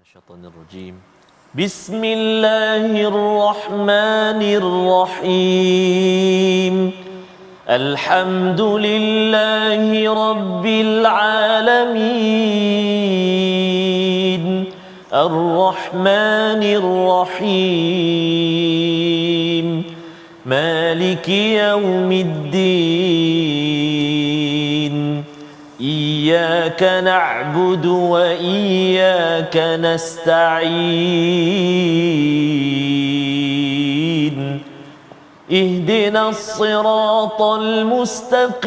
Asyaitonirrajim. Bismillahirrahmanirrahim. Alhamdulillahi rabbil alamin. Ar-Rahmanir-Rahim. Maliki yaumiddin. Iyyaka na'budu wa iyyaka nasta'in. Ihdinas siratal mustaqim.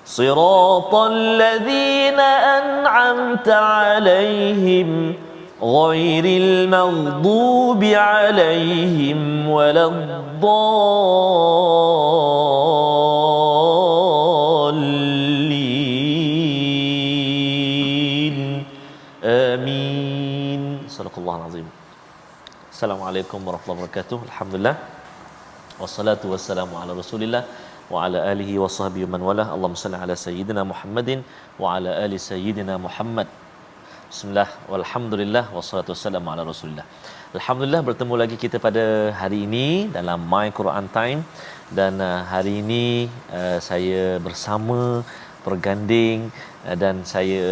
Siratal ladzina an'amta 'alaihim ghairil maghdubi 'alaihim waladdallin. Amin. Sadaqallahul azim. Assalamualaikum warahmatullahi wabarakatuh. Alhamdulillah. Wassalatu wassalamu ala Rasulillah wa ala alihi wa sahbihi man wala. Allahumma salli ala sayyidina Muhammadin wa ala ali sayyidina Muhammad. Bismillah walhamdulillah wassalatu wassalamu ala Rasulillah. Alhamdulillah bertemu lagi kita pada hari ini dalam My Quran Time, dan hari ini saya bersama berganding dan saya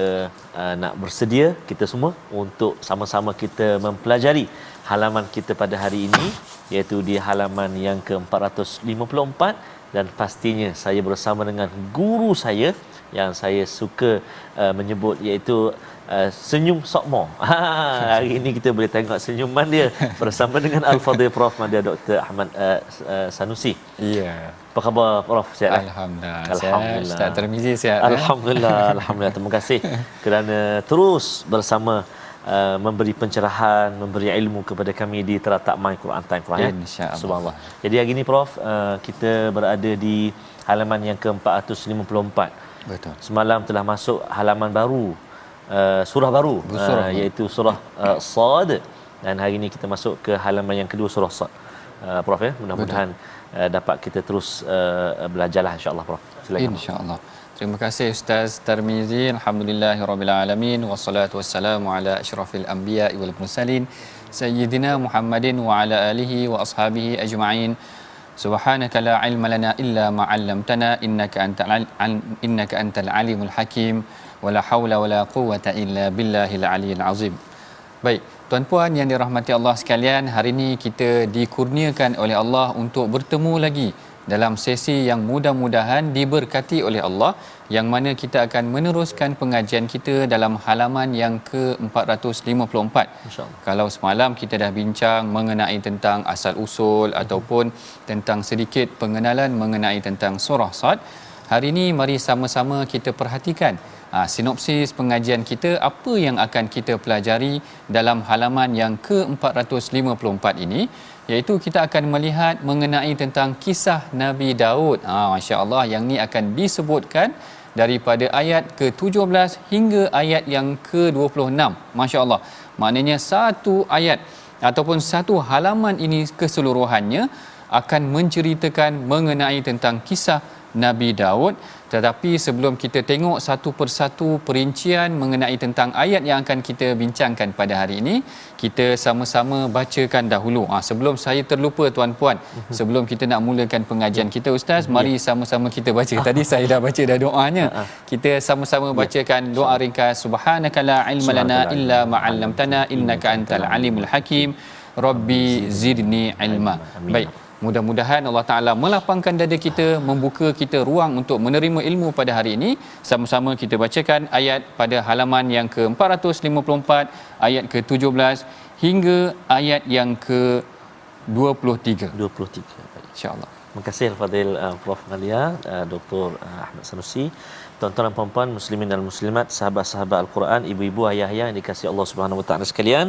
nak bersedia kita semua untuk sama-sama kita mempelajari halaman kita pada hari ini, iaitu di halaman yang ke-454, dan pastinya saya bersama dengan guru saya yang saya suka menyebut, iaitu Senyum Sokmo. Hari ini kita boleh tengok senyuman dia bersama dengan Al-Fadhil Prof. Madya Dr. Ahmad Sanusi. Ya. Apa khabar Prof? Sihat? Alhamdulillah. Alhamdulillah. Ustaz Tirmizi sihat. Alhamdulillah. Alhamdulillah. Terima kasih kerana terus bersama memberi pencerahan, memberi ilmu kepada kami di teratak My Quran Time, Prof. InsyaAllah. Subhanallah. Jadi hari ini Prof, kita berada di halaman yang ke-454. Betul. Semalam telah masuk halaman baru, surah baru, iaitu surah Sad, dan hari ini kita masuk ke halaman yang kedua, surah Sad. Prof, ya, mudah-mudahan dapat kita terus belajarlah, insya-Allah Prof. Silakan. Insya-Allah. Terima kasih Ustaz Tirmizi. Alhamdulillahirabbil alamin, wassalatu wassalamu ala asyrafil anbiya'i wal mursalin sayyidina Muhammadin wa ala alihi wa ashabihi ajma'in. Subhanaka la ilma lana illa ma 'allamtana innaka antal alimul hakim. Wala haula wala quwwata illa billahil aliyil azim. Baik, tuan-puan yang dirahmati Allah sekalian, hari ini kita dikurniakan oleh Allah untuk bertemu lagi dalam sesi yang mudah-mudahan diberkati oleh Allah, yang mana kita akan meneruskan pengajian kita dalam halaman yang ke-454. InsyaAllah. Kalau semalam kita dah bincang mengenai tentang asal usul ataupun tentang sedikit pengenalan mengenai tentang surah Sad, hari ini mari sama-sama kita perhatikan sinopsis pengajian kita, apa yang akan kita pelajari dalam halaman yang ke-454 ini, iaitu kita akan melihat mengenai tentang kisah Nabi Daud. Masya-Allah, yang ni akan disebutkan daripada ayat ke-17 hingga ayat yang ke-26. Masya-Allah. Maknanya satu ayat ataupun satu halaman ini keseluruhannya akan menceritakan mengenai tentang kisah Nabi Daud. Tetapi sebelum kita tengok satu persatu perincian mengenai tentang ayat yang akan kita bincangkan pada hari ini, kita sama-sama bacakan dahulu. Sebelum saya terlupa tuan-puan, sebelum kita nak mulakan pengajian kita Ustaz, mari sama-sama kita baca. Tadi saya dah baca dah doanya. Kita sama-sama bacakan doa ringkas. Subhanaka la ilma lana illa ma 'allamtana innaka antal alimul hakim. Rabbi zidni ilma. Baik. Mudah-mudahan Allah Ta'ala melapangkan dada kita, membuka kita ruang untuk menerima ilmu pada hari ini. Sama-sama kita bacakan ayat pada halaman yang ke-454, ayat ke-17 hingga ayat yang ke-23. 23. InsyaAllah. Terima kasih Al-Fadhil Prof. Malia, Dr. Ahmad Sanusi. Tuan-tuan dan puan-puan, muslimin dan muslimat, sahabat-sahabat Al-Quran, ibu-ibu, ayah-ayah yang dikasihi Allah Subhanahu Wa Taala sekalian,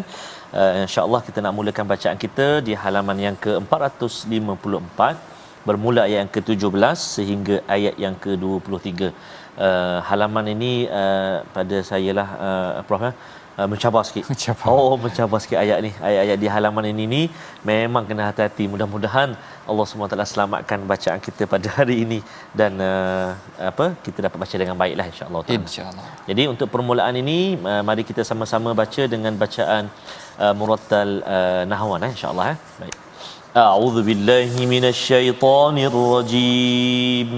insya-Allah kita nak mulakan bacaan kita di halaman yang ke-454, bermula ayat yang ke-17 sehingga ayat yang ke-23. Halaman ini pada saya lah Prof, mencabar sikit. Mencabar. Oh, mencabar sikit ayat ni. Ayat-ayat di halaman ini ni memang kena hati-hati. Mudah-mudahan Allah SWT selamatkan bacaan kita pada hari ini dan kita dapat baca dengan baiklah insya-Allah taala. Insya-Allah. Jadi untuk permulaan ini mari kita sama-sama baca dengan bacaan murattal nahwan insya-Allah. Baik. A'udzu billahi minasyaitonir rajim.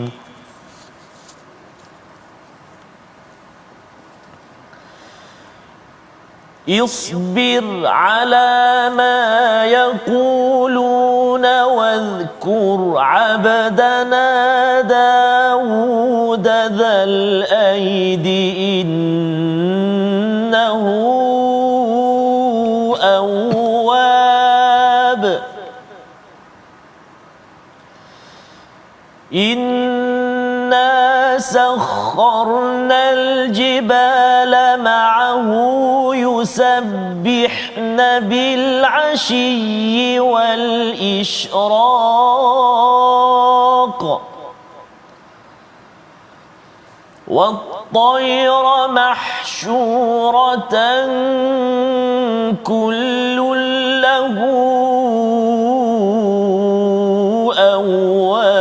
اصبر على ما يقولون واذكر عبدنا داود ذا الأيد إنه أواب إنا سخرنا الجبال معه يسبحن بالعشي والإشراق والطير محشورة كل له أواب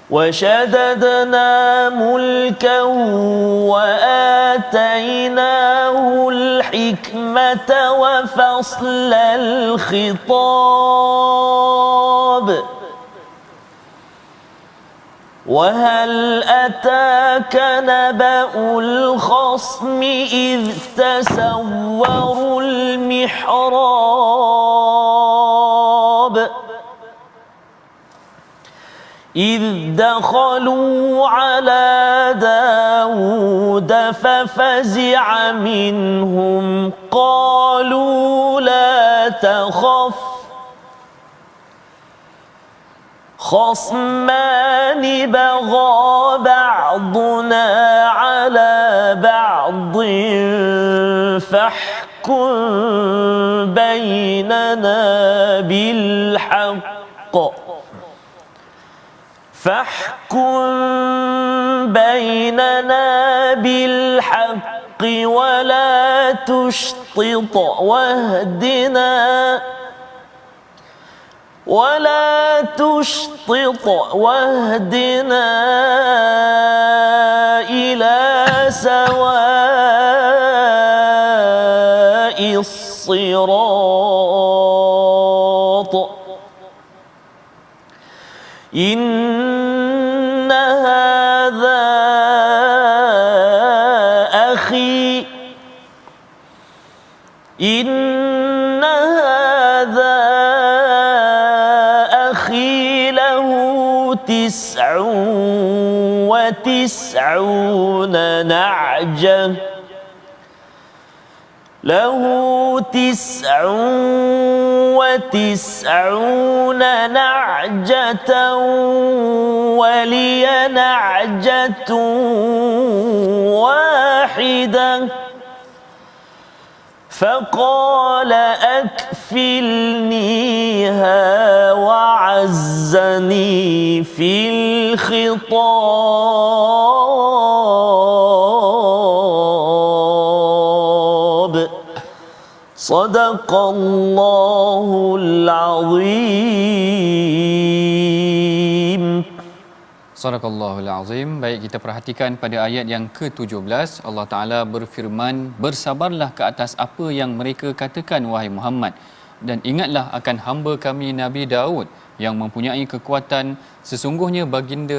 وشددنا ملكه وآتيناه الحكمة وفصل الخطاب وهل أتاك نبأ الخصم إذ تسوروا المحراب إذ دخلوا على داود ففزع منهم قالوا لا تخف خصمان بغى بعضنا على بعض فاحكم بيننا بالحق ولا تشطط واهدنا إلى سواء الصراط إن هذا أخي له 99 نعجة ولي نعجة واحدة فقال أكفلنيها وعزني في الخطاب صدق الله العظيم. Sadaqallahul Azim. Baik, kita perhatikan pada ayat yang ke-17, Allah Ta'ala berfirman, bersabarlah ke atas apa yang mereka katakan wahai Muhammad, dan ingatlah akan hamba kami Nabi Daud yang mempunyai kekuatan, sesungguhnya baginda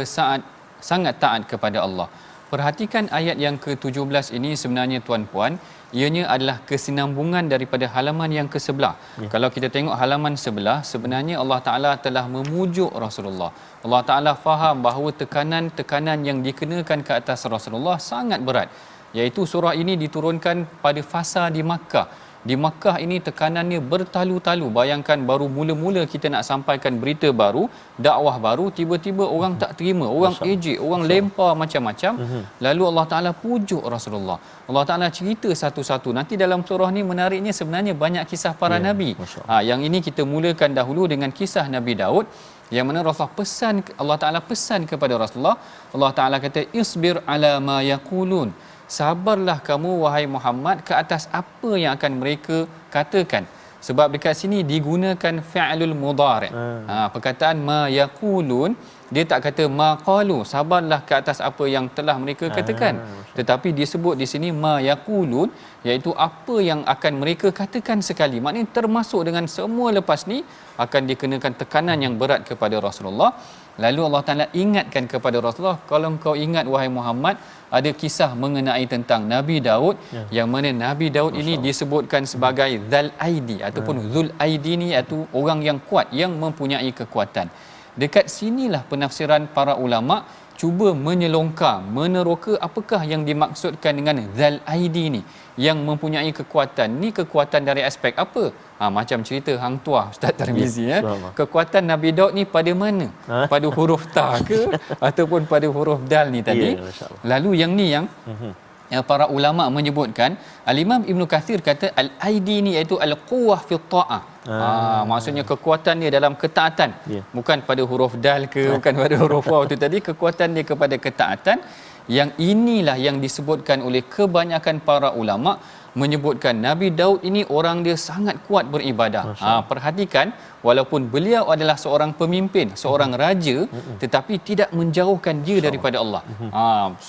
sangat taat kepada Allah. Perhatikan ayat yang ke-17 ini sebenarnya tuan-puan, ianya adalah kesinambungan daripada halaman yang ke-sebelah. Kalau kita tengok halaman sebelah, sebenarnya Allah Ta'ala telah memujuk Rasulullah. Allah Ta'ala faham bahawa tekanan-tekanan yang dikenakan ke atas Rasulullah sangat berat. Iaitu surah ini diturunkan pada fasa di Makkah. Di Makkah ini tekanannya bertalu-talu. Bayangkan baru mula-mula kita nak sampaikan berita baru, dakwah baru, tiba-tiba orang tak terima, orang ejek, orang lempar macam-macam. Lalu Allah Ta'ala pujuk Rasulullah. Allah Ta'ala cerita satu-satu. Nanti dalam surah ni menariknya sebenarnya banyak kisah para nabi. Yang ini kita mulakan dahulu dengan kisah Nabi Daud. yang mana Rasulullah pesan, Allah Taala pesan kepada Rasulullah, Allah Taala kata isbir ala ma yaqulun, sabarlah kamu wahai Muhammad ke atas apa yang akan mereka katakan. Sebab dekat sini digunakan fi'lul mudhari'. Perkataan ma yaqulun, dia tak kata ma qalu, sabarlah ke atas apa yang telah mereka katakan. Tetapi disebut di sini ma yaqulun, iaitu apa yang akan mereka katakan sekali. Maknanya termasuk dengan semua lepas ni akan dikenakan tekanan yang berat kepada Rasulullah. Lalu Allah Ta'ala ingatkan kepada Rasulullah, kalau kau ingat wahai Muhammad, ada kisah mengenai tentang Nabi Daud, yang mana Nabi Daud ini disebutkan sebagai Zal Aidi ataupun Zul Aidi ni, iaitu orang yang kuat, yang mempunyai kekuatan. Dekat sinilah penafsiran para ulama cuba menyelongkar, meneroka apakah yang dimaksudkan dengan Zal Aidi ni, yang mempunyai kekuatan. Ni kekuatan dari aspek apa? Macam cerita Hang Tuah Ustaz Tarmizi, kekuatan Nabi Daud ni pada mana? Pada huruf ta ke ataupun pada huruf dal ni tadi? Lalu yang ni yang para ulama menyebutkan, Al-Imam Ibn Kathir kata al-aidi ni iaitu al-quwwah fi ta'ah. Maksudnya kekuatan dia dalam ketaatan, bukan pada huruf dal ke, bukan pada huruf waw tu tadi, kekuatan dia kepada ketaatan. Yang inilah yang disebutkan oleh kebanyakan para ulama, menyebutkan Nabi Daud ini orang dia sangat kuat beribadah. Perhatikan, walaupun beliau adalah seorang pemimpin, seorang raja, tetapi tidak menjauhkan dia daripada Allah.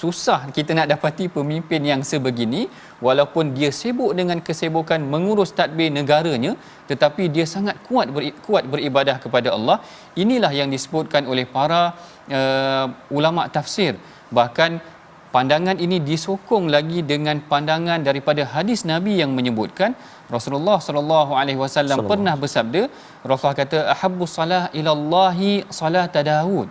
Susah kita nak dapati pemimpin yang sebegini, walaupun dia sibuk dengan kesibukan mengurus tadbir negaranya, tetapi dia sangat kuat beribadah kepada Allah. Inilah yang disebutkan oleh para ulama tafsir. Bahkan pandangan ini disokong lagi dengan pandangan daripada hadis Nabi yang menyebutkan Rasulullah sallallahu alaihi wasallam pernah bersabda, Rasulullah kata ahabbus salah ilallahi salat Daud.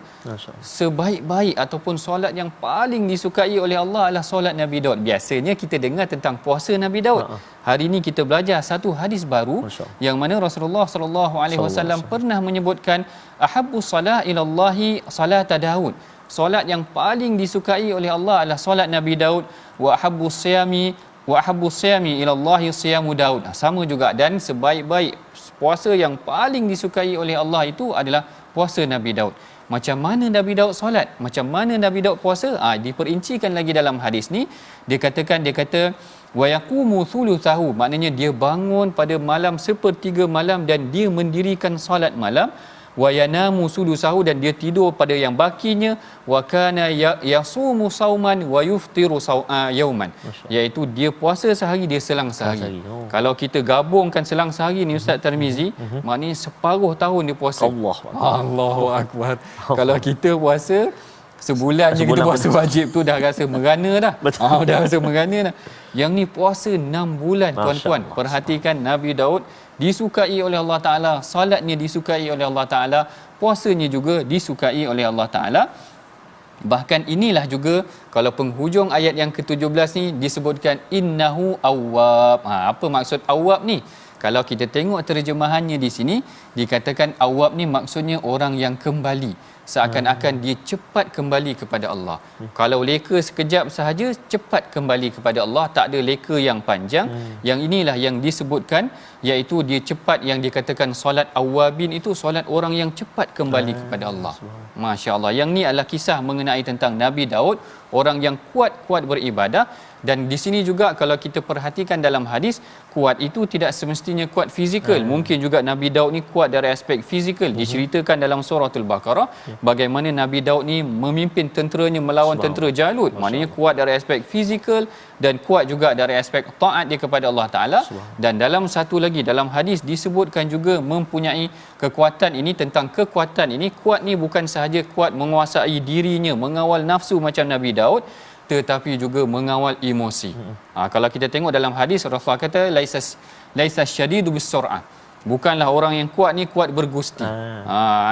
Sebaik-baik ataupun solat yang paling disukai oleh Allah adalah solat Nabi Daud. Biasanya kita dengar tentang puasa Nabi Daud. Hari ini kita belajar satu hadis baru yang mana Rasulullah sallallahu alaihi wasallam pernah menyebutkan ahabbus salah ilallahi salat Daud. Solat yang paling disukai oleh Allah adalah solat Nabi Daud. Wa ahabbus siyami ila Allah siyamu Daud. Sama juga, dan sebaik-baik puasa yang paling disukai oleh Allah itu adalah puasa Nabi Daud. Macam mana Nabi Daud solat? Macam mana Nabi Daud puasa? Diperincikan lagi dalam hadis ni. Dia kata wa yaqumu thuluthahu, maknanya dia bangun pada malam 1/3 malam dan dia mendirikan solat malam. Wa yanamu sulusahu, dan dia tidur pada yang bakinya. Wa kana yasumu sauman wa yuftiru yauman, iaitu dia puasa sehari, dia selang sehari. Kalau kita gabungkan selang sehari ni Ustaz Tarmizi, maknanya separuh tahun dia puasa. Allahu akbar. Kalau kita puasa sebulan je, kita puasa wajib tu dah rasa merana dah. Dah rasa merana dah. Yang ni puasa 6 bulan tuan-tuan. Perhatikan, Nabi Daud disukai oleh Allah Ta'ala, salatnya disukai oleh Allah Ta'ala, puasanya juga disukai oleh Allah Ta'ala. Bahkan inilah juga kalau penghujung ayat yang ke-17 ni disebutkan innahu awwab. Apa maksud awwab ni? Kalau kita tengok terjemahannya di sini, dikatakan awwab ni maksudnya orang yang kembali, seakan-akan dia cepat kembali kepada Allah. Kalau leka sekejap sahaja, cepat kembali kepada Allah, tak ada leka yang panjang. Yang inilah yang disebutkan, iaitu dia cepat, yang dikatakan solat awwabin itu solat orang yang cepat kembali kepada Allah. Masya-Allah. Yang ni adalah kisah mengenai tentang Nabi Daud, orang yang kuat beribadah. Dan di sini juga kalau kita perhatikan dalam hadis, kuat itu tidak semestinya kuat fizikal. Mungkin juga Nabi Daud ni kuat dari aspek fizikal. Diceritakan dalam suratul Baqarah bagaimana Nabi Daud ni memimpin tenteranya melawan tentera Jalut. Maknanya kuat dari aspek fizikal dan kuat juga dari aspek taat dia kepada Allah Ta'ala. Dan dalam satu lagi, dalam hadis disebutkan juga mempunyai kekuatan ini. Tentang kekuatan ini, kuat ni bukan sahaja kuat menguasai dirinya, mengawal nafsu macam Nabi Daud, tetapi juga mengawal emosi. Kalau kita tengok dalam hadis, Rasulullah kata laisa syadidu bisur'ah, bukanlah orang yang kuat ni kuat bergusti.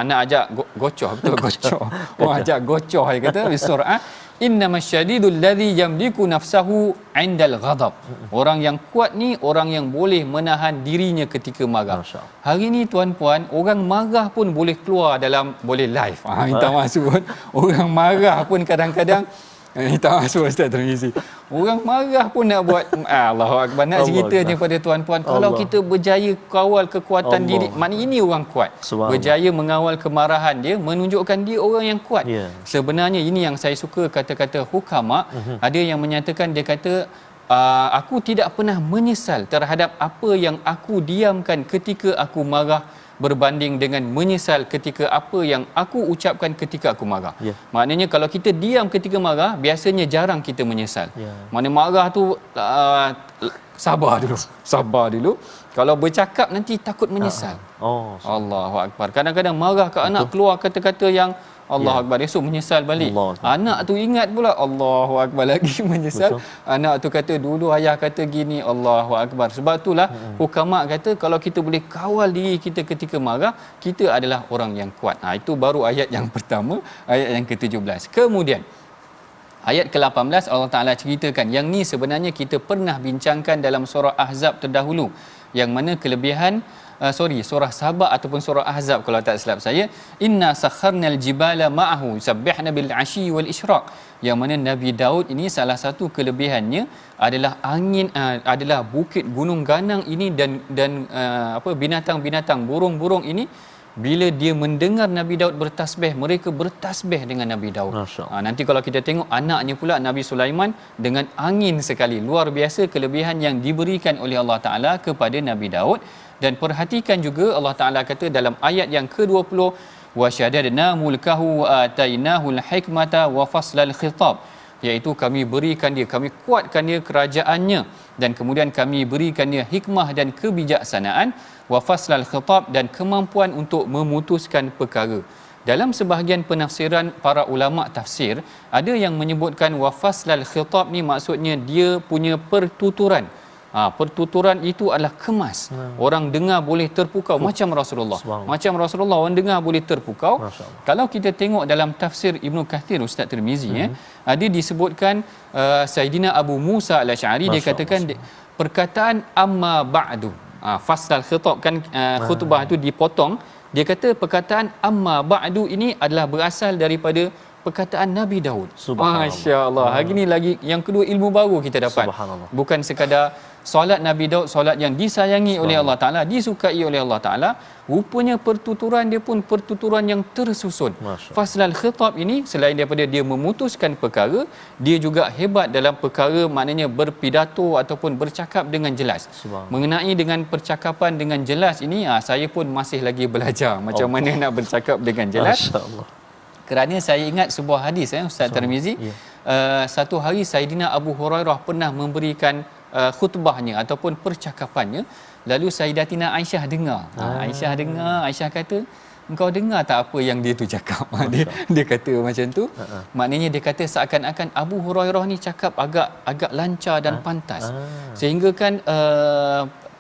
Anak ajak gocoh, betul gocoh. Orang ajak gocoh, dia kata bisur'ah. Innamasyadidul ladzi yamliku nafsahu 'indal ghadab. Orang yang kuat ni orang yang boleh menahan dirinya ketika marah. Hari ni tuan-puan, orang marah pun boleh keluar dalam, boleh live. Minta maksud, orang marah pun kadang-kadang Tak masuk Ustaz Tirmizi. Orang marah pun nak buat Allahu Akbar. Nak ceritanya pada tuan-puan, kalau kita berjaya kawal kekuatan diri, maknanya ini orang kuat. Berjaya mengawal kemarahan dia, menunjukkan dia orang yang kuat. Sebenarnya ini yang saya suka kata-kata hukama. Ada yang menyatakan, dia kata aku tidak pernah menyesal terhadap apa yang aku diamkan ketika aku marah, berbanding dengan menyesal ketika apa yang aku ucapkan ketika aku marah. Maknanya kalau kita diam ketika marah, biasanya jarang kita menyesal. Maknanya marah tu sabar dulu. Kalau bercakap nanti takut menyesal. Allahu Akbar. Kadang-kadang marah ke anak, keluar kata-kata yang Allahu Akbar, esok menyesal balik. Anak tu ingat pula, Allahu Akbar, lagi menyesal. Anak tu kata, dulu ayah kata gini, Allahu Akbar. Sebab itulah hukama kata, kalau kita boleh kawal diri kita ketika marah, kita adalah orang yang kuat. Itu baru ayat yang pertama, ayat yang ke-17. Kemudian ayat ke-18 Allah Ta'ala ceritakan, yang ni sebenarnya kita pernah bincangkan dalam surah Ahzab terdahulu, yang mana kelebihan surah Sabah ataupun surah Ahzab kalau tak silap saya, inna sakharnal jibala ma'ahu yusabbihna bil ashi wal isyraq, yang mana Nabi Daud ini salah satu kelebihannya adalah angin, adalah bukit gunung ganang ini dan binatang-binatang, burung-burung ini, bila dia mendengar Nabi Daud bertasbih, mereka bertasbih dengan Nabi Daud. Nanti kalau kita tengok anaknya pula Nabi Sulaiman, dengan angin sekali. Luar biasa kelebihan yang diberikan oleh Allah Ta'ala kepada Nabi Daud. Dan perhatikan juga Allah Ta'ala kata dalam ayat yang ke-20, wa syadadna mulkahu wa atainahu al-hikmata wa faslal khitab, iaitu kami berikan dia, kami kuatkan dia kerajaannya, dan kemudian kami berikan dia hikmah dan kebijaksanaan, wa faslal khitab, dan kemampuan untuk memutuskan perkara. Dalam sebahagian penafsiran para ulama tafsir, ada yang menyebutkan wa faslal khitab ni maksudnya dia punya pertuturan. Pertuturan itu adalah kemas. Orang dengar boleh terpukau macam Rasulullah. Macam Rasulullah orang dengar boleh terpukau. Kalau kita tengok dalam tafsir Ibnu Kathir Ustaz Tirmizi, ada disebutkan Saidina Abu Musa Al-Asy'ari, dia katakan perkataan amma ba'du, fasal khitab kan, khutbah itu dipotong. Dia kata perkataan amma ba'du ini adalah berasal daripada perkataan Nabi Daud. Masya-Allah. Hari ni lagi yang kedua ilmu baru kita dapat. Bukan sekadar solat Nabi Daud, solat yang disayangi oleh Allah Ta'ala, disukai oleh Allah Ta'ala, rupanya pertuturan dia pun pertuturan yang tersusun. Faslal khitab ini, selain daripada dia memutuskan perkara, dia juga hebat dalam perkara, maknanya berpidato ataupun bercakap dengan jelas. Mengenai dengan percakapan dengan jelas ini, saya pun masih lagi belajar macam mana nak bercakap dengan jelas. Kerana saya ingat sebuah hadis, Ustaz Tirmizi, satu hari Saidina Abu Hurairah pernah memberikan khutbahnya ataupun percakapannya, lalu Sayyidatina Aisyah dengar. Aisyah kata, engkau dengar tak apa yang dia tu cakap? Dia kata macam tu. Maknanya dia kata seakan-akan Abu Hurairah ni cakap agak lancar dan pantas, sehingga kan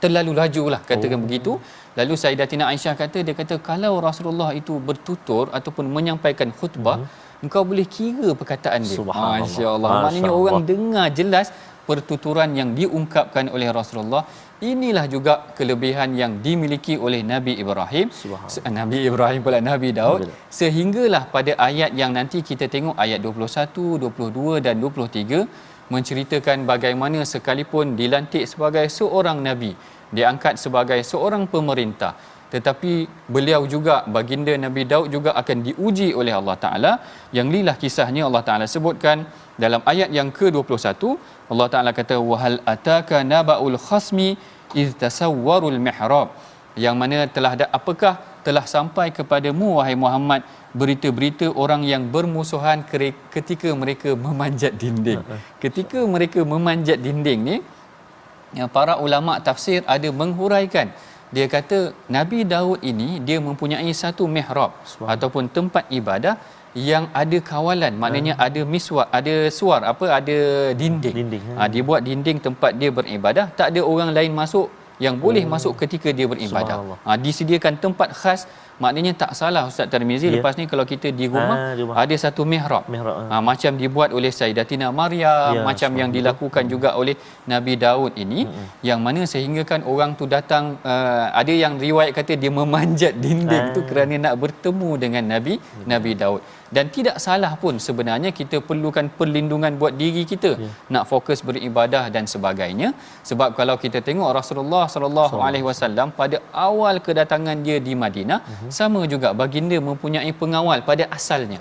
terlalu lajulah, katakan begitu. Lalu Sayyidatina Aisyah kata, dia kata kalau Rasulullah itu bertutur ataupun menyampaikan khutbah, engkau boleh kira perkataan dia. Masya-Allah. Maknanya orang dengar jelas pertuturan yang diungkapkan oleh Rasulullah. Inilah juga kelebihan yang dimiliki oleh Nabi Ibrahim. Nabi Daud. Sehinggalah pada ayat yang nanti kita tengok, ayat 21, 22 dan 23, menceritakan bagaimana sekalipun dilantik sebagai seorang Nabi, diangkat sebagai seorang pemerintah, tetapi beliau juga, baginda Nabi Daud juga akan diuji oleh Allah Ta'ala. Yang inilah kisahnya Allah Ta'ala sebutkan dalam ayat yang ke-21. Allah Ta'ala kata, wahal ataka naba'ul khasmi iz tasawwarul mihrab, yang mana apakah telah sampai kepadamu wahai Muhammad berita-berita orang yang bermusuhan ketika mereka memanjat dinding. Ketika mereka memanjat dinding ni, para ulama tafsir ada menghuraikan. Dia kata Nabi Daud ini dia mempunyai satu mihrab ataupun tempat ibadah yang ada kawalan, maknanya ada miswar, ada suar, ada dinding. Dia buat dinding tempat dia beribadah, tak ada orang lain masuk yang boleh masuk ketika dia beribadah. Disediakan tempat khas maknanya tak salah Ustaz Tarmizi lepas ni kalau kita di rumah di rumah. ada satu mihrab, Mihrab. macam dibuat oleh Sayyidatina Maryam, Ya, macam yang dilakukan juga oleh Nabi Daud ini, yang mana sehingga kan orang tu datang, ada yang riwayat kata dia memanjat dinding tu kerana nak bertemu dengan Nabi Daud. Dan tidak salah pun sebenarnya, kita perlukan perlindungan buat diri kita, nak fokus beribadah dan sebagainya. Sebab kalau kita tengok Rasulullah sallallahu alaihi wasallam pada awal kedatangan dia di Madinah, sama juga baginda mempunyai pengawal pada asalnya.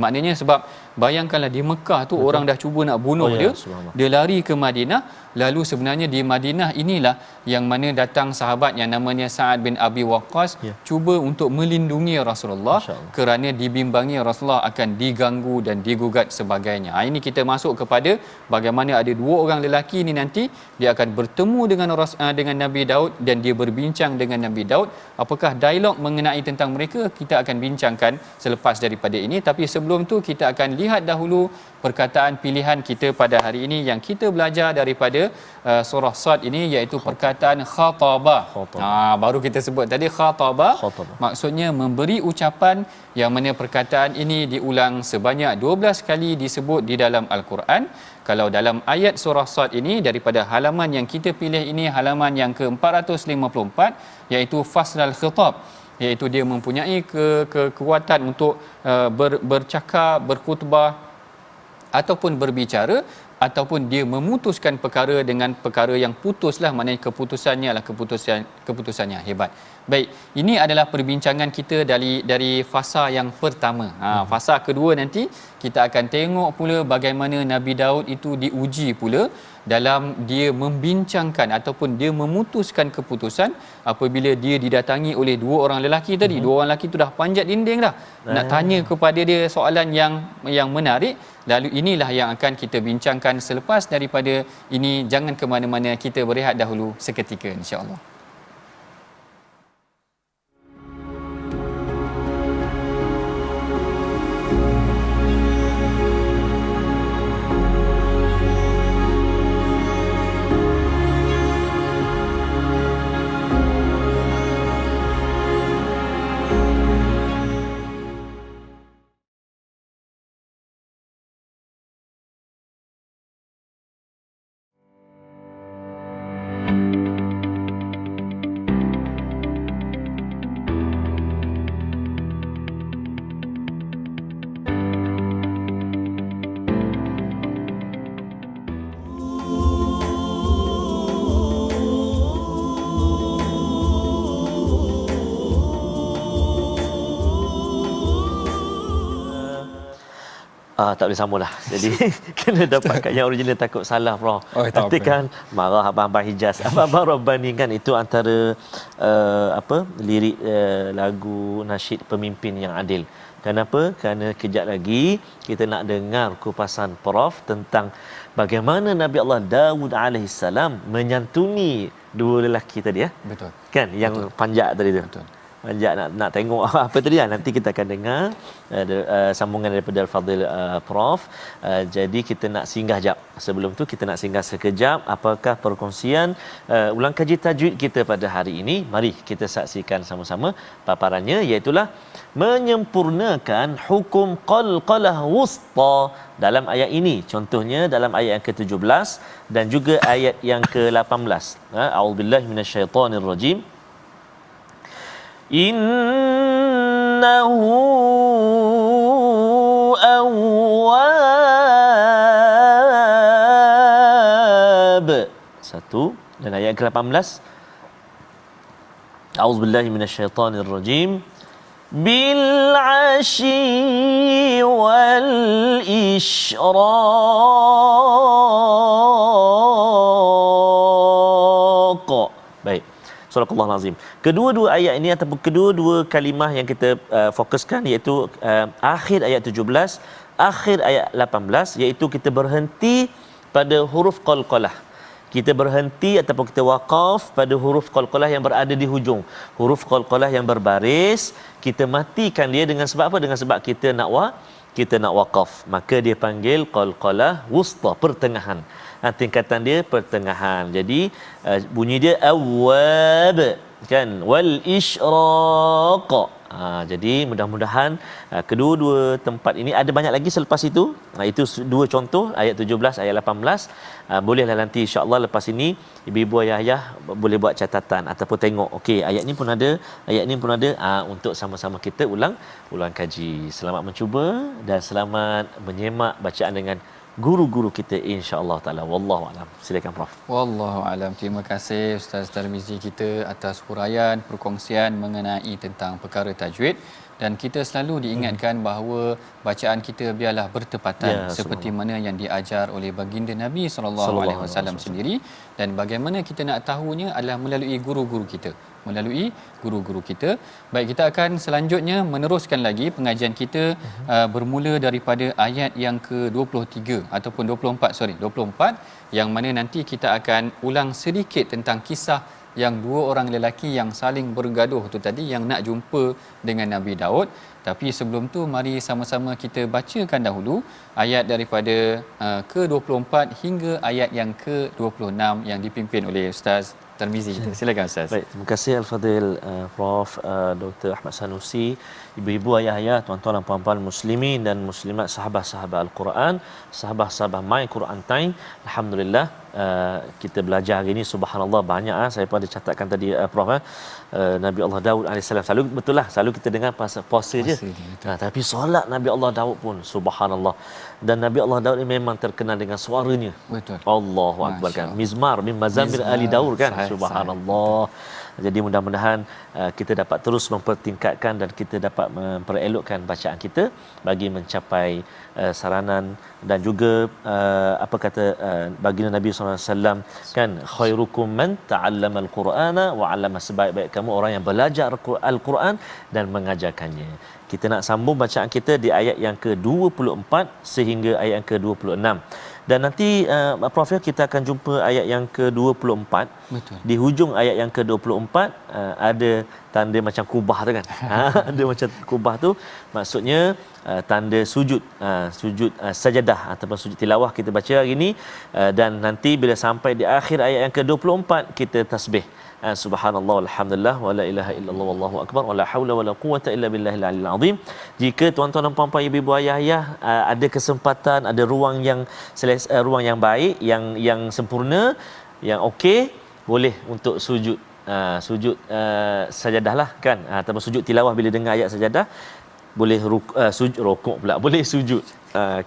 Maknanya sebab bayangkanlah di Mekah tu orang dah cuba nak bunuh dia, dia lari ke Madinah. Lalu sebenarnya di Madinah inilah yang mana datang sahabat yang namanya Sa'ad bin Abi Waqqas, cuba untuk melindungi Rasulullah kerana dibimbangi Rasulullah akan diganggu dan digugat sebagainya. Ini kita masuk kepada bagaimana ada dua orang lelaki ni nanti dia akan bertemu dengan Nabi Daud dan dia berbincang dengan Nabi Daud. Apakah dialog mengenai tentang mereka, kita akan bincangkan selepas daripada ini. Tapi sebelum tu kita akan lihat dahulu perkataan pilihan kita pada hari ini yang kita belajar daripada surah Sad ini, iaitu perkataan khatabah. Baru kita sebut tadi khatabah. Maksudnya memberi ucapan, yang mana perkataan ini diulang sebanyak 12 kali disebut di dalam Al-Quran. Kalau dalam ayat surah Sad ini, daripada halaman yang kita pilih ini, halaman yang ke-454, iaitu faslal khitab, iaitu dia mempunyai kekuatan untuk bercakap, berkhutbah ataupun berbicara, ataupun dia memutuskan perkara dengan perkara yang putuslah, maknanya keputusannya adalah keputusan yang hebat. Baik, ini adalah perbincangan kita dari fasa yang pertama. Fasa kedua nanti kita akan tengok pula bagaimana Nabi Daud itu diuji pula dalam dia membincangkan ataupun dia memutuskan keputusan apabila dia didatangi oleh dua orang lelaki tadi. Dua orang lelaki tu dah panjat dinding dah, nak tanya kepada dia soalan yang menarik. Lalu inilah yang akan kita bincangkan selepas daripada ini. Jangan ke mana-mana, kita berehat dahulu seketika insya-Allah. Tak boleh sambung dah. Jadi kena dapatkan yang original, takut salah bro. Nanti kan marah abang-abang Hijaz. Abang-abang Rabbani kan itu antara lirik lagu nasyid pemimpin yang adil. Kenapa? Kerana kejap lagi kita nak dengar kupasan Prof tentang bagaimana Nabi Allah Daud alaihissalam menyantuni dua lelaki tadi ya. Betul. Kan yang panjat tadi tu. Betul. Panjat nak tengok apa tadi lah. Nanti kita akan dengar sambungan daripada Al-Fadhil Prof. Jadi kita nak singgah jap. Sebelum tu kita nak singgah sekejap apakah perkongsian ulang kaji tajwid kita pada hari ini. Mari kita saksikan sama-sama paparannya, iaitulah menyempurnakan hukum qalqalah wusta dalam ayat ini. Contohnya dalam ayat yang ke-17 dan juga ayat yang ke-18. A'udzubillahi minasyaitonirrajim. Innahu awwab. Satu. Dan ayat ke-18. A'udzubillahi minasyaitonirrajim. Bil 'ashyi wal isyraq. Baik. Surah Al-Azim. Kedua-dua ayat ini ataupun kedua-dua kalimah yang kita fokuskan, iaitu akhir ayat 17, akhir ayat 18, iaitu kita berhenti pada huruf qalqalah. Kita berhenti ataupun kita waqaf pada huruf qalqalah yang berada di hujung. Huruf qalqalah yang berbaris, kita matikan dia dengan sebab apa? Dengan sebab kita nak waqaf. Maka dia panggil qalqalah wusta, pertengahan. Tingkatan dia pertengahan. Jadi bunyi dia awwab kan, wal isyraq. Jadi mudah-mudahan kedua-dua tempat ini ada banyak lagi selepas itu. Itu dua contoh, ayat 17, ayat 18. Bolehlah nanti insya-Allah lepas ini ibu-ibu ayah-ayah boleh buat catatan ataupun tengok, okey ayat ni pun ada, ayat ni pun ada, untuk sama-sama kita ulang kaji. Selamat mencuba dan selamat menyemak bacaan dengan guru-guru kita insya-Allah taala. Wallahu alam. Silakan Prof. Wallahu alam. Terima kasih Ustaz Tarmizi kita atas huraian perkongsian mengenai tentang perkara tajwid, dan kita selalu diingatkan bahawa bacaan kita biarlah bertepatan seperti mana yang diajar oleh baginda Nabi sallallahu alaihi wasallam sendiri, dan bagaimana kita nak tahunya adalah melalui guru-guru kita. Baik, kita akan selanjutnya meneruskan lagi pengajian kita bermula daripada ayat yang ke-23 ataupun 24 yang mana nanti kita akan ulang sedikit tentang kisah yang dua orang lelaki yang saling bergaduh tu tadi, yang nak jumpa dengan Nabi Daud. Tapi sebelum tu mari sama-sama kita bacakan dahulu ayat daripada ke-24 hingga ayat yang ke-26 yang dipimpin oleh Ustaz Tarmizi. Silakan Ustaz. Baik, terima kasih Al-Fadhil Prof Dr. Ahmad Sanusi, ibu-ibu, ayah-ayah, tuan-tuan dan puan-puan muslimin dan muslimat, sahabat-sahabat Al-Quran, sahabat-sahabat My Quran Time. Alhamdulillah, kita belajar hari ini subhanallah banyak. Saya pun ada catatkan tadi Prof, Nabi Allah Daud AS selalu, betul lah, selalu kita dengar pasal puasa je. Tapi solat Nabi Allah Daud pun subhanallah, dan Nabi Allah Daud ini memang terkenal dengan suaranya. Betul. Allahu Akbar kan. Mizmar min mazamir ali Daud kan. Subhanallah. Jadi mudah-mudahan kita dapat terus mempertingkatkan dan kita dapat memperelokkan bacaan kita bagi mencapai saranan dan juga apa kata baginda Nabi SAW kan, khairukum man ta'allama al-Qur'ana wa 'allama, sebaik-baik kamu orang yang belajar Al-Quran dan mengajarkannya. Kita nak sambung bacaan kita di ayat yang ke-24 sehingga ayat yang ke-26. Dan nanti Prof, kita akan jumpa ayat yang ke-24. Betul. Di hujung ayat yang ke-24 ada tanda macam kubah tu kan. Ada macam kubah tu, maksudnya tanda sujud, sajadah ataupun sujud tilawah kita baca hari ini. Dan nanti bila sampai di akhir ayat yang ke-24 kita tasbih. Subhanallah walhamdulillah wala ilaha illallah wallahu akbar wala haula wala quwata illa billahil aliyil azim. Jika tuan-tuan dan puan-puan, ibu-ibu, ayah-ayah ada kesempatan, ada ruang yang baik, yang sempurna, yang okey, boleh untuk sujud sajadah lah kan, ataupun sujud tilawah bila dengar ayat sajadah. Boleh rukuk pula, boleh sujud.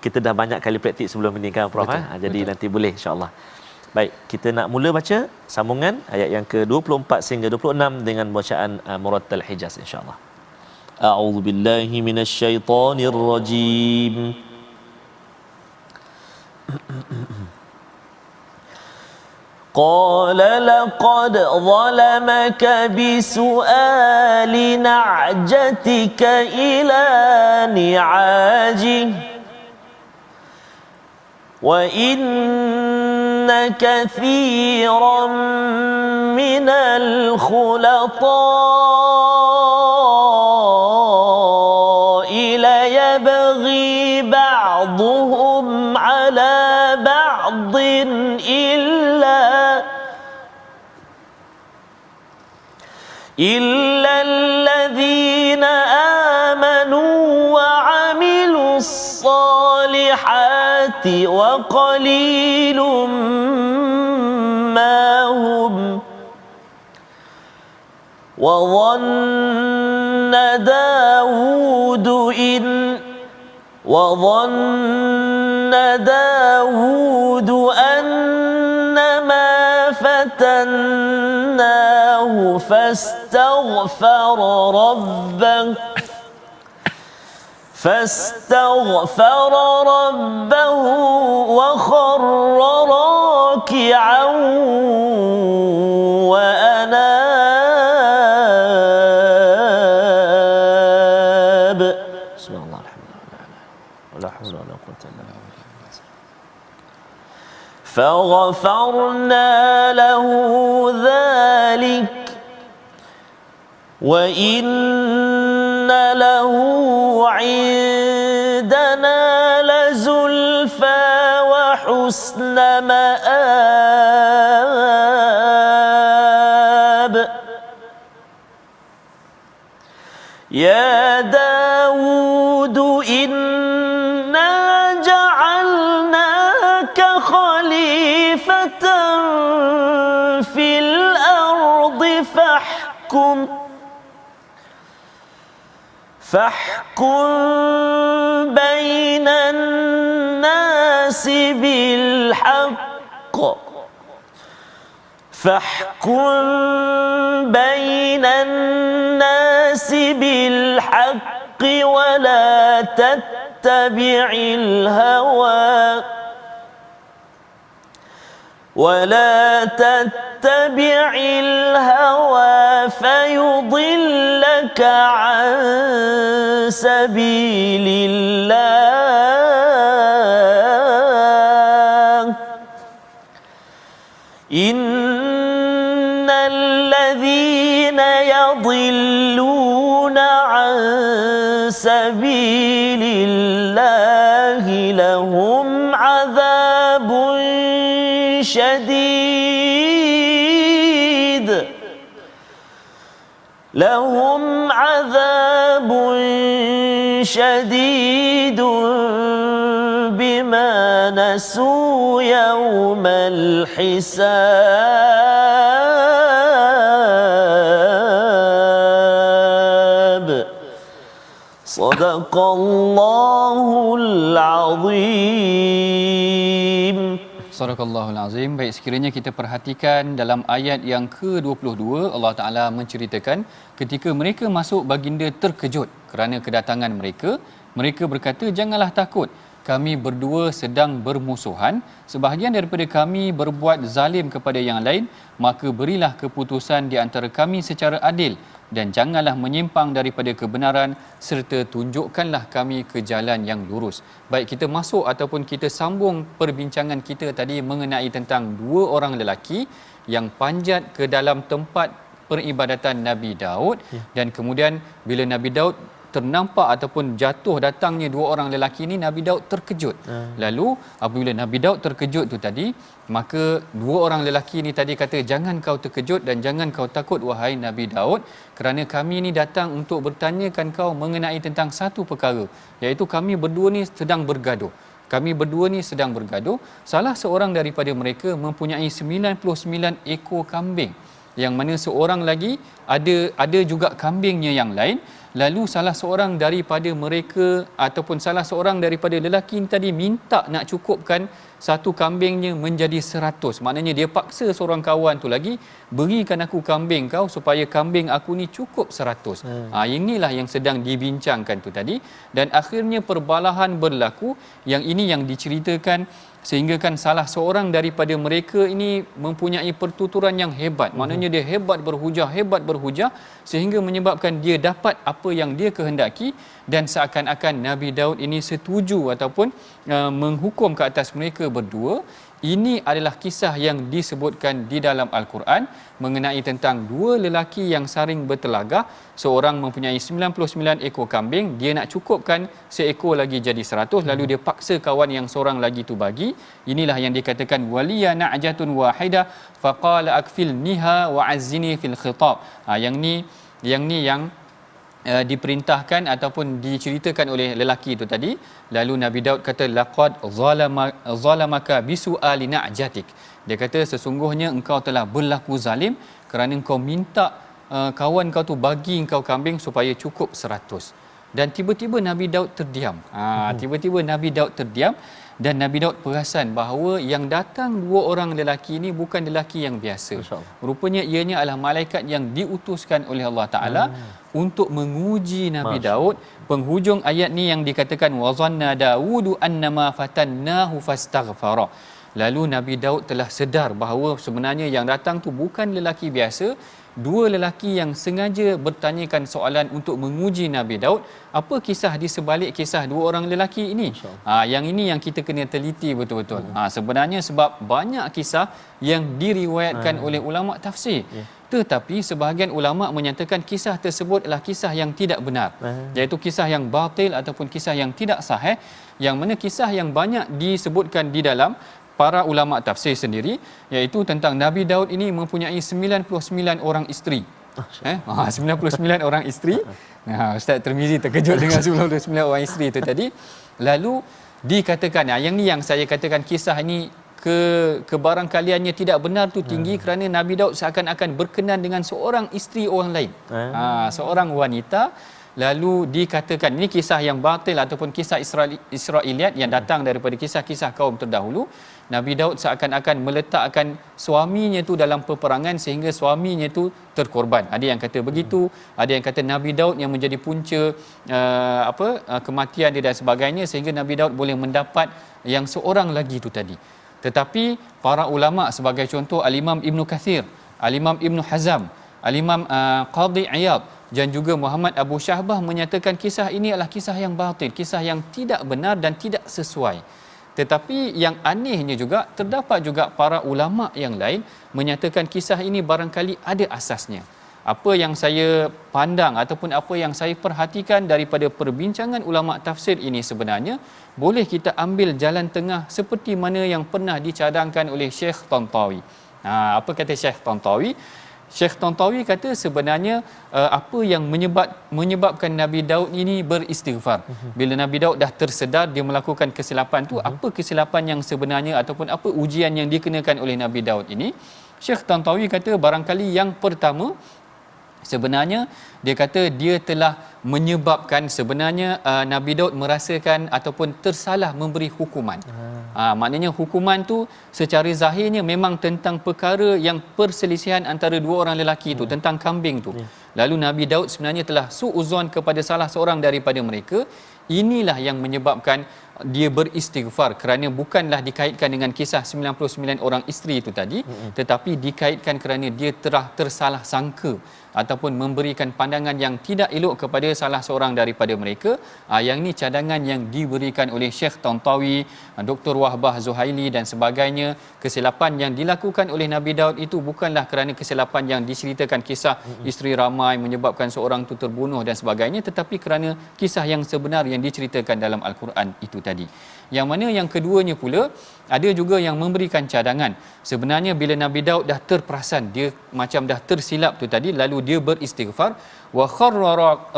Kita dah banyak kali praktik sebelum ini kan Prof. Jadi betul. Nanti boleh insya-Allah. Baik, kita nak mula baca sambungan ayat yang ke-24 sehingga 26 dengan bacaan Murattal Hijaz insya-Allah. A'udzu billahi minasyaitonir rajim. قال لقد ظلمك بسؤال نعجتك إلى نعاجه وإن كثيرا من الخلطاء ليبغي بعضهم على بعض إلا الذين آمنوا وعملوا الصالحات وقليل ما هم وظن داود أنما فتناه فاستغفر ربه وخر راكعا وأناب. بسم الله الرحمن الرحيم ولا حول ولا قوة إلا بالله. فغفرنا له ذلك وإن له عندنا لزلفى وحسن مآب. داود إنا جعلناك خليفة في الأرض فاحكم بين الناس بالحق ولا تتبع الهوى فيضلك عن سبيل الله إن الذين يضلون عن سبيل الله لهم عذاب شديد بما نسوا يوم الحساب صدق الله العظيم. Sadaqallahul Azim. Baik, sekiranya kita perhatikan dalam ayat yang ke-22, Allah Ta'ala menceritakan ketika mereka masuk, baginda terkejut kerana kedatangan mereka. Mereka berkata, janganlah takut, kami berdua sedang bermusuhan. Sebahagian daripada kami berbuat zalim kepada yang lain, maka berilah keputusan di antara kami secara adil dan janganlah menyimpang daripada kebenaran serta tunjukkanlah kami ke jalan yang lurus. Baik, kita masuk ataupun kita sambung perbincangan kita tadi mengenai tentang dua orang lelaki yang panjat ke dalam tempat peribadatan Nabi Daud, dan kemudian bila Nabi Daud ternampak ataupun jatuh datangnya dua orang lelaki ini, Nabi Daud terkejut. Lalu apabila Nabi Daud terkejut tu tadi, maka dua orang lelaki ini tadi kata, jangan kau terkejut dan jangan kau takut wahai Nabi Daud, kerana kami ini datang untuk bertanyakan kau mengenai tentang satu perkara, iaitu kami berdua ni sedang bergaduh. Salah seorang daripada mereka mempunyai 99 ekor kambing, yang mana seorang lagi ada juga kambingnya yang lain. Lalu salah seorang daripada mereka ataupun salah seorang daripada lelaki ini tadi minta nak cukupkan satu kambingnya menjadi 100. Maknanya dia paksa seorang kawan tu lagi, berikan aku kambing kau supaya kambing aku ni cukup 100. Inilah yang sedang dibincangkan tu tadi, dan akhirnya perbalahan berlaku. Yang ini yang diceritakan sehingga kan salah seorang daripada mereka ini mempunyai pertuturan yang hebat. Maknanya dia hebat berhujah sehingga menyebabkan dia dapat apa yang dia kehendaki, dan seakan-akan Nabi Daud ini setuju ataupun menghukum ke atas mereka berdua. Ini adalah kisah yang disebutkan di dalam Al-Quran mengenai tentang dua lelaki yang saling bertelagah. Seorang mempunyai 99 ekor kambing, dia nak cukupkan seekor lagi jadi 100, lalu dia paksa kawan yang seorang lagi tu bagi. Inilah yang dikatakan waliya na'jatun wahida faqala akfilniha wa'azzini fil khitab. Yang diperintahkan ataupun diceritakan oleh lelaki itu tadi. Lalu Nabi Daud kata, laqad zalamaka bisu'ali na'jatik. Dia kata sesungguhnya engkau telah berlaku zalim kerana engkau minta kawan kau tu bagi engkau kambing supaya cukup 100. Dan tiba-tiba Nabi Daud terdiam. Dan Nabi Daud perasan bahawa yang datang dua orang lelaki ini bukan lelaki yang biasa. Rupanya ianya adalah malaikat yang diutuskan oleh Allah Ta'ala untuk menguji Nabi Daud. Penghujung ayat ni yang dikatakan wazanna Daudu annama fatannahu fastaghfara. Lalu Nabi Daud telah sedar bahawa sebenarnya yang datang tu bukan lelaki biasa, dua lelaki yang sengaja bertanyakan soalan untuk menguji Nabi Daud. Apa kisah di sebalik kisah dua orang lelaki ini? Yang ini yang kita kena teliti betul-betul. Sebenarnya sebab banyak kisah yang diriwayatkan oleh ulama tafsir. Tetapi sebahagian ulama menyatakan kisah tersebut adalah kisah yang tidak benar, iaitu kisah yang batil ataupun kisah yang tidak sahih, yang mana kisah yang banyak disebutkan di dalam para ulama tafsir sendiri, iaitu tentang Nabi Daud ini mempunyai 99 orang isteri. 99 orang isteri, Ustaz Tirmizi terkejut dengan 99 orang isteri itu tadi. Lalu dikatakan, yang ni yang saya katakan kisah ini kebarangkaliannya tidak benar tu tinggi kerana Nabi Daud seakan-akan berkenan dengan seorang isteri orang lain. Seorang wanita. Lalu dikatakan ini kisah yang batil ataupun kisah Israiliyat yang datang daripada kisah-kisah kaum terdahulu. Nabi Daud seakan-akan meletakkan suaminya tu dalam peperangan sehingga suaminya tu terkorban. Ada yang kata begitu, ada yang kata Nabi Daud yang menjadi punca kematian dia dan sebagainya sehingga Nabi Daud boleh mendapat yang seorang lagi tu tadi. Tetapi para ulama sebagai contoh Al-Imam Ibn Kathir, Al-Imam Ibn Hazam, Al-Imam Qadhi Iyad dan juga Muhammad Abu Syahbah menyatakan kisah ini adalah kisah yang batil, kisah yang tidak benar dan tidak sesuai. Tetapi yang anehnya juga, terdapat juga para ulama yang lain menyatakan kisah ini barangkali ada asasnya. Apa yang saya pandang ataupun apa yang saya perhatikan daripada perbincangan ulama tafsir ini sebenarnya boleh kita ambil jalan tengah seperti mana yang pernah dicadangkan oleh Syekh Tantawi. Apa kata Syekh Tantawi? Syekh Tantawi kata sebenarnya apa yang menyebabkan Nabi Daud ini beristighfar. Bila Nabi Daud dah tersedar dia melakukan kesilapan tu, apa kesilapan yang sebenarnya ataupun apa ujian yang dikenakan oleh Nabi Daud ini? Syekh Tantawi kata barangkali yang pertama, sebenarnya dia kata dia telah menyebabkan sebenarnya Nabi Daud merasakan ataupun tersalah memberi hukuman. Maknanya hukuman tu secara zahirnya memang tentang perkara yang perselisihan antara dua orang lelaki tu, tentang kambing tu. Lalu Nabi Daud sebenarnya telah suuzon kepada salah seorang daripada mereka. Inilah yang menyebabkan dia beristighfar kerana bukanlah dikaitkan dengan kisah 99 orang isteri itu tadi, tetapi dikaitkan kerana dia telah tersalah sangka ataupun memberikan pandangan yang tidak elok kepada salah seorang daripada mereka. Yang ni cadangan yang diberikan oleh Syekh Tantawi, Dr. Wahbah Zuhaili dan sebagainya. Kesilapan yang dilakukan oleh Nabi Daud itu bukanlah kerana kesilapan yang diceritakan kisah isteri ramai menyebabkan seorang tu terbunuh dan sebagainya, tetapi kerana kisah yang sebenar yang diceritakan dalam Al-Quran itu tadi. Yang mana yang keduanya pula, ada juga yang memberikan cadangan. Sebenarnya bila Nabi Daud dah terperasan, dia macam dah tersilap tu tadi, lalu dia beristighfar, wa kharra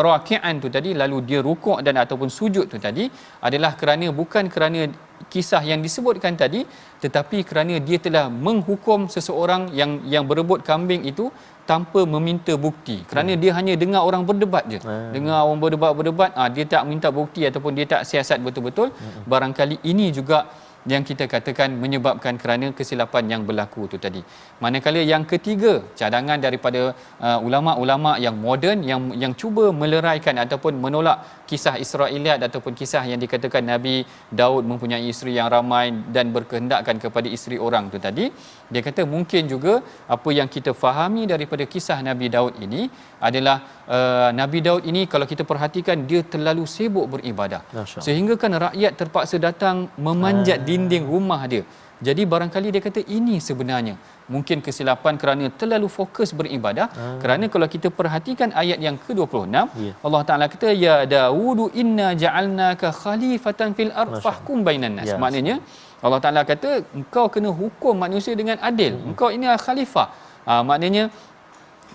raki'an tu tadi, lalu dia rukuk dan ataupun sujud tu tadi, adalah kerana bukan kerana kisah yang disebutkan tadi, tetapi kerana dia telah menghukum seseorang yang berebut kambing itu tanpa meminta bukti. Kerana dia hanya dengar orang berdebat je. Dengar orang berdebat, dia tak minta bukti ataupun dia tak siasat betul-betul. Barangkali ini juga yang kita katakan menyebabkan kerana kesilapan yang berlaku itu tadi. Manakala yang ketiga, cadangan daripada ulama-ulama yang moden yang cuba meleraikan ataupun menolak kisah Israiliyat ataupun kisah yang dikatakan Nabi Daud mempunyai isteri yang ramai dan berkehendakkan kepada isteri orang itu tadi. Dia kata mungkin juga apa yang kita fahami daripada kisah Nabi Daud ini adalah Nabi Daud ini kalau kita perhatikan dia terlalu sibuk beribadah. Sehingga kan rakyat terpaksa datang memanjat dinding rumah dia. Jadi barangkali dia kata ini sebenarnya mungkin kesilapan kerana terlalu fokus beribadah. Kerana kalau kita perhatikan ayat yang ke-26, Allah Taala kata ya Daudu inna ja'alnaka khalifatan fil ard fahkum bainan nas. Maknanya Allah Taala kata engkau kena hukum manusia dengan adil. Engkau ini khalifah. Maknanya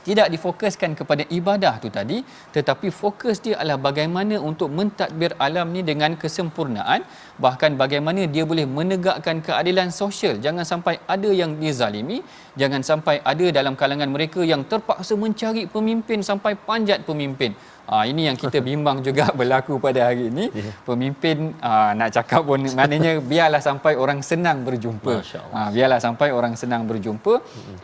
tidak difokuskan kepada ibadah tu tadi, tetapi fokus dia adalah bagaimana untuk mentadbir alam ni dengan kesempurnaan, bahkan bagaimana dia boleh menegakkan keadilan sosial. Jangan sampai ada yang dizalimi, jangan sampai ada dalam kalangan mereka yang terpaksa mencari pemimpin sampai panjat pemimpin. Ini yang kita bimbang juga berlaku pada hari ini. Pemimpin nak cakap pun maknanya biarlah sampai orang senang berjumpa. Biarlah sampai orang senang berjumpa.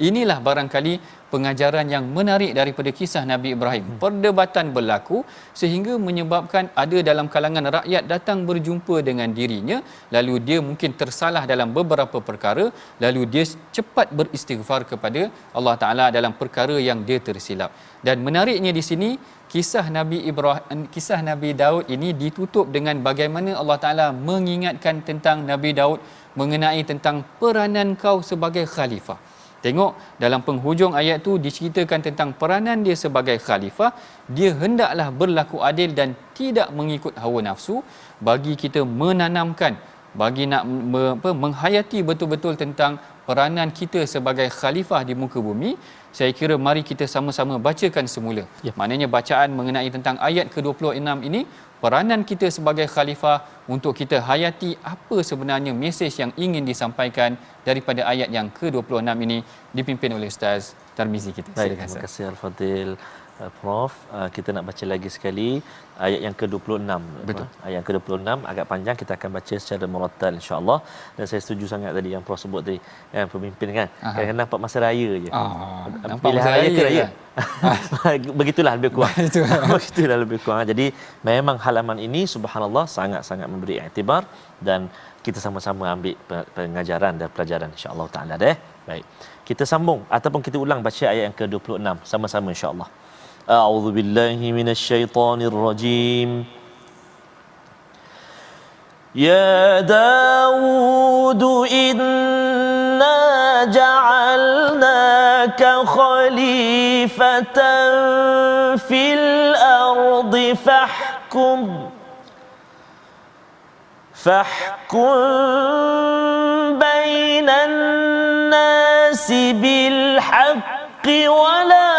Inilah barangkali pengajaran yang menarik daripada kisah Nabi Ibrahim. Perdebatan berlaku sehingga menyebabkan ada dalam kalangan rakyat datang berjumpa dengan dirinya, lalu dia mungkin tersalah dalam beberapa perkara, lalu dia cepat beristighfar kepada Allah Taala dalam perkara yang dia tersilap. Dan menariknya di sini kisah Nabi Daud ini ditutup dengan bagaimana Allah Taala mengingatkan tentang Nabi Daud mengenai tentang peranan kau sebagai khalifah. Tengok dalam penghujung ayat tu diceritakan tentang peranan dia sebagai khalifah. Dia hendaklah berlaku adil dan tidak mengikut hawa nafsu, bagi kita menanamkan, bagi nak menghayati betul-betul tentang peranan kita sebagai khalifah di muka bumi. saya kira mari kita sama-sama bacakan semula. Ya. Maknanya bacaan mengenai tentang ayat ke-26 ini, peranan kita sebagai khalifah untuk kita hayati apa sebenarnya mesej yang ingin disampaikan daripada ayat yang ke-26 ini, dipimpin oleh Ustaz Tarmizi kita. Baik, Silakan terima Ustaz. kasih Al-Fadhil. Prof, kita nak baca lagi sekali ayat yang ke-26. Betul. Ayat yang ke-26 agak panjang, kita akan baca secara murattal insya-Allah. Dan saya setuju sangat tadi yang Prof sebut tadi, pemimpin kan. Kadang-kadang nampak masa raya je. Nampak Pilihan masa raya ke raya raya? Begitulah lebih kurang. Betul. Begitulah lebih kurang. Jadi memang halaman ini subhanallah sangat-sangat memberi iktibar dan kita sama-sama ambil pengajaran dan pelajaran insya-Allah taala deh. Baik. Kita sambung ataupun kita ulang baca ayat yang ke-26 sama-sama insya-Allah. A'udzu billahi minasyaitonir rajim. Ya Daud inna ja'alnaka khalifatan fil ardi فاحكم بين الناس بالحق ولا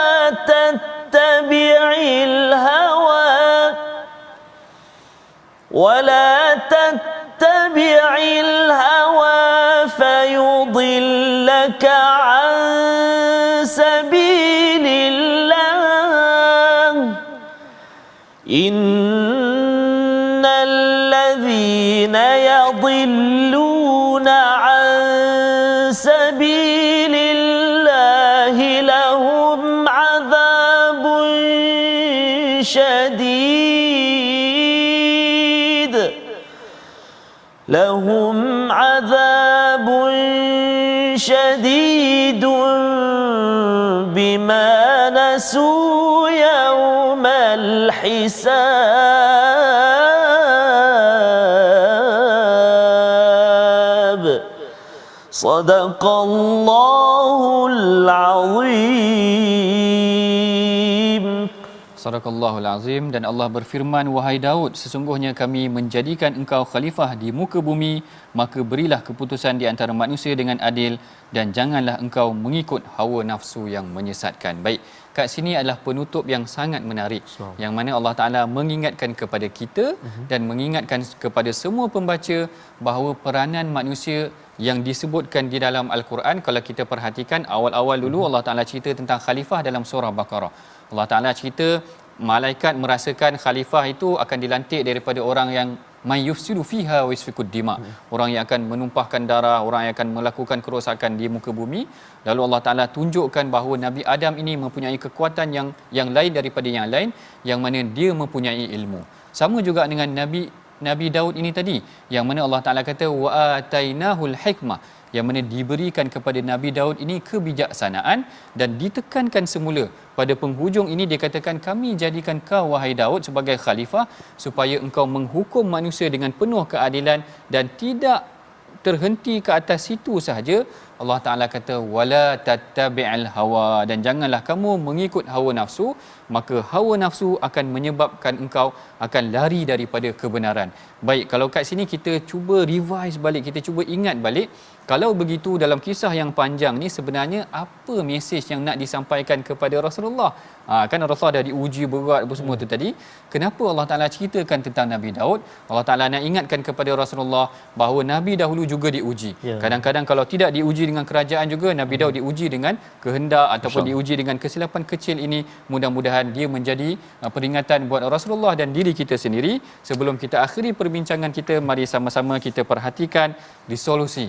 تتبع الهوى فيضلك عن سبيل الله إن الذين يضلون عن سبيل الله لهم عذاب شديد بما نسوا يوم الحساب صدق الله العظيم. Sadaqallahul Azim. Dan Allah berfirman, wahai Daud, sesungguhnya kami menjadikan engkau khalifah di muka bumi, maka berilah keputusan di antara manusia dengan adil dan janganlah engkau mengikut hawa nafsu yang menyesatkan. Baik, kat sini adalah penutup yang sangat menarik, yang mana Allah Ta'ala mengingatkan kepada kita dan mengingatkan kepada semua pembaca bahawa peranan manusia yang disebutkan di dalam Al-Quran, kalau kita perhatikan awal-awal dulu Allah Ta'ala cerita tentang khalifah dalam surah Baqarah. Allah Ta'ala cerita malaikat merasakan khalifah itu akan dilantik daripada orang yang mayyufsidu fiha wa yasfikud dima, orang yang akan menumpahkan darah, orang yang akan melakukan kerosakan di muka bumi. Lalu Allah Ta'ala tunjukkan bahawa Nabi Adam ini mempunyai kekuatan yang lain daripada yang lain, yang mana dia mempunyai ilmu. Sama juga dengan Nabi Daud ini tadi, yang mana Allah Ta'ala kata wa atainahul hikmah, yang mana diberikan kepada Nabi Daud ini kebijaksanaan, dan ditekankan semula pada penghujung ini dikatakan kami jadikan kau wahai Daud sebagai khalifah supaya engkau menghukum manusia dengan penuh keadilan dan tidak terhenti ke atas situ sahaja. Allah Ta'ala kata wala tattabi'al hawa, dan janganlah kamu mengikut hawa nafsu, maka hawa nafsu akan menyebabkan engkau akan lari daripada kebenaran. Baik, kalau kat sini kita cuba revise balik, kita cuba ingat balik, kalau begitu dalam kisah yang panjang ni sebenarnya apa mesej yang nak disampaikan kepada Rasulullah? Kan Rasulullah dah diuji berat apa semua tu tadi. Kenapa Allah Ta'ala ceritakan tentang Nabi Daud? Allah Ta'ala nak ingatkan kepada Rasulullah bahawa Nabi dahulu juga diuji. Kadang-kadang kalau tidak diuji dengan kerajaan juga, Nabi Daud diuji dengan kehendak ataupun diuji dengan kesilapan kecil ini. Mudah-mudahan dia menjadi peringatan buat Rasulullah dan diri kita sendiri. Sebelum kita akhiri perbincangan kita, mari sama-sama kita perhatikan resolusi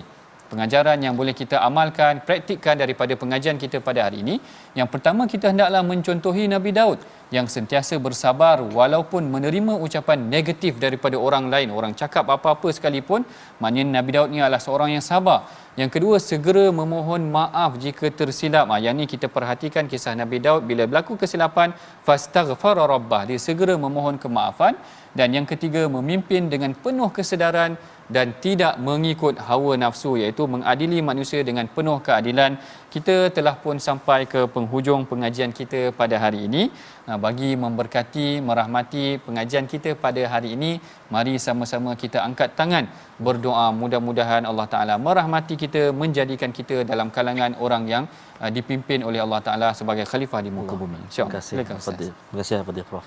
pengajaran yang boleh kita amalkan, praktikkan daripada pengajian kita pada hari ini. Yang pertama, kita hendaklah mencontohi Nabi Daud yang sentiasa bersabar walaupun menerima ucapan negatif daripada orang lain, orang cakap apa-apa sekalipun. Maknanya Nabi Daud ni adalah seorang yang sabar. Yang kedua, segera memohon maaf jika tersilap. Yang ni kita perhatikan kisah Nabi Daud, bila berlaku kesilapan, fastaghfara rabbah, dia segera memohon kemaafan. Dan yang ketiga, memimpin dengan penuh kesedaran dan tidak mengikut hawa nafsu, iaitu mengadili manusia dengan penuh keadilan. Kita telah pun sampai ke penghujung pengajian kita pada hari ini. Bagi memberkati, merahmati pengajian kita pada hari ini, mari sama-sama kita angkat tangan berdoa, mudah-mudahan Allah Ta'ala merahmati kita, menjadikan kita dalam kalangan orang yang dipimpin oleh Allah Taala sebagai khalifah di muka bumi. Terima InsyaAllah. kasih. Silakan Ustaz. Terima kasih Fadil Prof.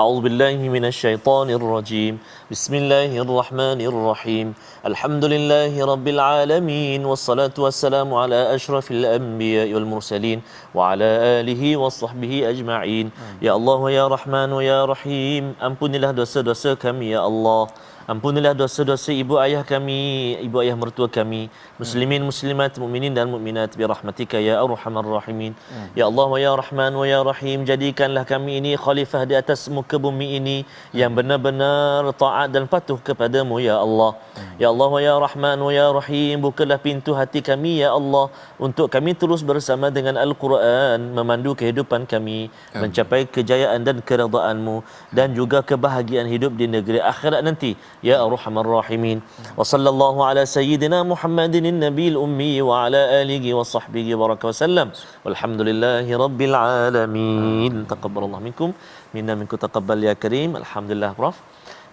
A'udzubillahi minasyaitonirrajim. Bismillahirrahmanirrahim. Alhamdulillahi rabbil alamin wassalatu wassalamu ala asyrafil anbiya'i wal mursalin wa ala alihi washabbihi ajma'in. Ya Allah ya Rahman ya Rahim, ampunilah dosa-dosa kami ya Allah. Ampunilah dosa-dosa ibu ayah kami, ibu ayah mertua kami, muslimin muslimat, mukminin dan mukminat bi rahmatika ya arhamar rahimin. Ya Allah wa ya Rahman wa ya Rahim, jadikanlah kami ini khalifah di atas muka bumi ini yang benar-benar taat dan patuh kepadamu ya Allah. Ya Allah wa ya Rahman wa ya Rahim, bukalah pintu hati kami ya Allah untuk kami terus bersama dengan Al-Quran memandu kehidupan kami mencapai kejayaan dan keridaan-Mu dan juga kebahagiaan hidup di negeri akhirat nanti ya arhamar rahimin. Wa sallallahu ala sayyidina Muhammadin nabiyil ummi wa ala alihi wa sahbihi baraka wasallam. Walhamdulillahi rabbil alamin. Taqabbalallahu minkum minna minkum taqabbal ya karim. Alhamdulillah Prof.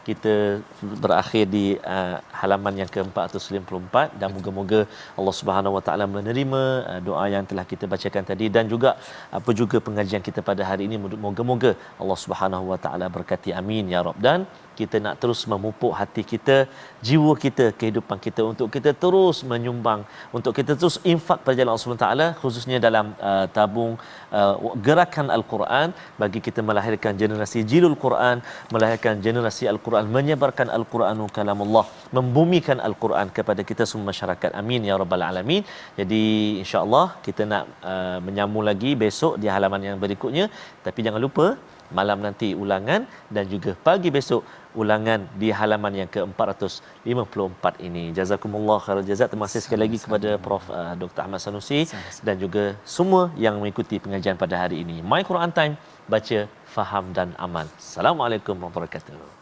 Kita berakhir di halaman yang ke-454 dan moga-moga Allah Subhanahu Wa Taala menerima doa yang telah kita bacakan tadi dan juga apa juga pengajian kita pada hari ini. Moga-moga Allah Subhanahu Wa Taala berkati, amin ya Rabb. Dan kita nak terus memupuk hati kita, jiwa kita, kehidupan kita untuk kita terus menyumbang, untuk kita terus infak pada jalan Allah Subhanahu Wa Taala, khususnya dalam tabung gerakan Al-Quran bagi kita melahirkan generasi jilul Quran, melahirkan generasi Al-Quran, menyebarkan Al-Quranu kalamullah, membumikan Al-Quran kepada kita semua masyarakat. Amin ya rabbal alamin. Jadi insya-Allah kita nak menyambung lagi besok di halaman yang berikutnya, tapi jangan lupa malam nanti ulangan dan juga pagi besok ulangan di halaman yang ke-454 ini. Jazakumullah khairal jazak. Terima kasih sekali lagi kepada Prof Dr. Ahmad Sanusi dan juga semua yang mengikuti pengajian pada hari ini. My Quran Time, baca, faham dan amal. Assalamualaikum warahmatullahi wabarakatuh.